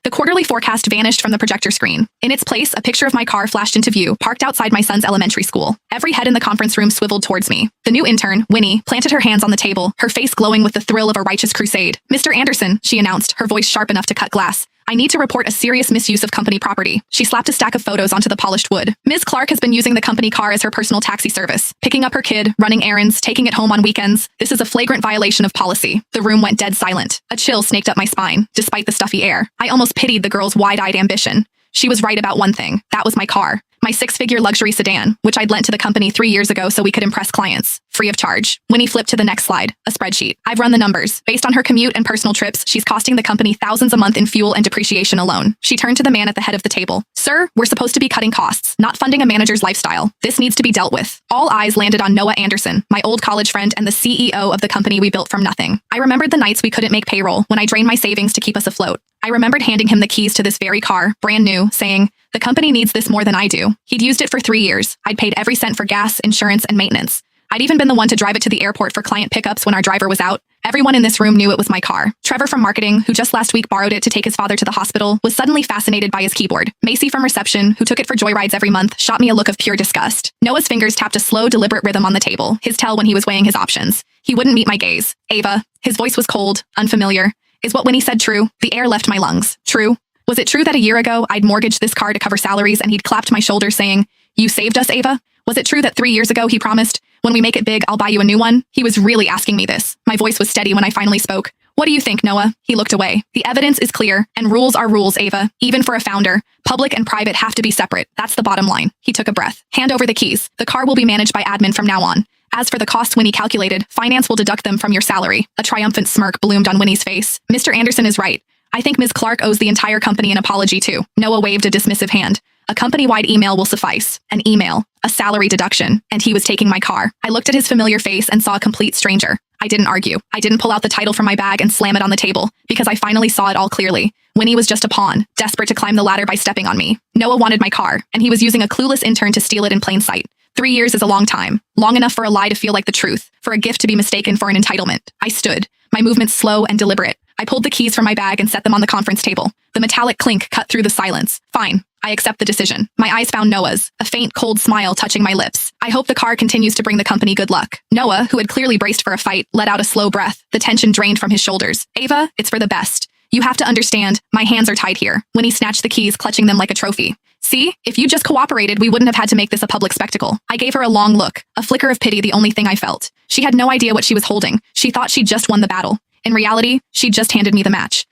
The quarterly forecast vanished from the projector screen. In its place, a picture of my car flashed into view, parked outside my son's elementary school. Every head in the conference room swiveled towards me. The new intern, Winnie, planted her hands on the table, her face glowing with the thrill of a righteous crusade. "Mr. Anderson," she announced, her voice sharp enough to cut glass. "I need to report a serious misuse of company property." She slapped a stack of photos onto the polished wood. "Ms. Clark has been using the company car as her personal taxi service, picking up her kid, running errands, taking it home on weekends. This is a flagrant violation of policy." The room went dead silent. A chill snaked up my spine, despite the stuffy air. I almost pitied the girl's wide-eyed ambition. She was right about one thing. That was my car. My 6-figure luxury sedan, which I'd lent to the company 3 years ago so we could impress clients. Free of charge. Winnie flipped to the next slide, a spreadsheet. "I've run the numbers. Based on her commute and personal trips, she's costing the company thousands a month in fuel and depreciation alone." She turned to the man at the head of the table. "Sir, we're supposed to be cutting costs, not funding a manager's lifestyle. This needs to be dealt with." All eyes landed on Noah Anderson, my old college friend and the CEO of the company we built from nothing. I remembered the nights we couldn't make payroll, when I drained my savings to keep us afloat. I remembered handing him the keys to this very car, brand new, saying, "The company needs this more than I do." He'd used it for 3 years. I'd paid every cent for gas, insurance, and maintenance. I'd even been the one to drive it to the airport for client pickups when our driver was out. Everyone in this room knew it was my car. Trevor from marketing, who just last week borrowed it to take his father to the hospital, was suddenly fascinated by his keyboard. Macy from reception, who took it for joyrides every month, shot me a look of pure disgust. Noah's fingers tapped a slow, deliberate rhythm on the table, his tell when he was weighing his options. He wouldn't meet my gaze. "Ava," his voice was cold, unfamiliar. "Is what Winnie said true?" The air left my lungs. True? Was it true that a year ago I'd mortgaged this car to cover salaries and he'd clapped my shoulder saying, "You saved us, Ava"? Was it true that 3 years ago he promised, "When we make it big, I'll buy you a new one"? He was really asking me this. My voice was steady when I finally spoke. "What do you think, Noah?" He looked away. "The evidence is clear, and rules are rules, Ava. Even for a founder, public and private have to be separate. That's the bottom line." He took a breath. "Hand over the keys. The car will be managed by admin from now on. As for the costs Winnie calculated, finance will deduct them from your salary." A triumphant smirk bloomed on Winnie's face. "Mr. Anderson is right. I think Ms. Clark owes the entire company an apology too." Noah waved a dismissive hand. "A company-wide email will suffice. An email, a salary deduction, and he was taking my car." I looked at his familiar face and saw a complete stranger. I didn't argue. I didn't pull out the title from my bag and slam it on the table, because I finally saw it all clearly. Winnie was just a pawn, desperate to climb the ladder by stepping on me. Noah wanted my car, and he was using a clueless intern to steal it in plain sight. 3 years is a long time. Long enough for a lie to feel like the truth, for a gift to be mistaken for an entitlement. I stood, my movements slow and deliberate. I pulled the keys from my bag and set them on the conference table. The metallic clink cut through the silence. "Fine. I accept the decision." My eyes found Noah's, a faint, cold smile touching my lips. "I hope the car continues to bring the company good luck." Noah, who had clearly braced for a fight, let out a slow breath. The tension drained from his shoulders. "Ava, it's for the best. You have to understand, my hands are tied here." Winnie snatched the keys, clutching them like a trophy. "See? If you just cooperated, we wouldn't have had to make this a public spectacle." I gave her a long look, a flicker of pity the only thing I felt. She had no idea what she was holding. She thought she'd just won the battle. In reality, she'd just handed me the match.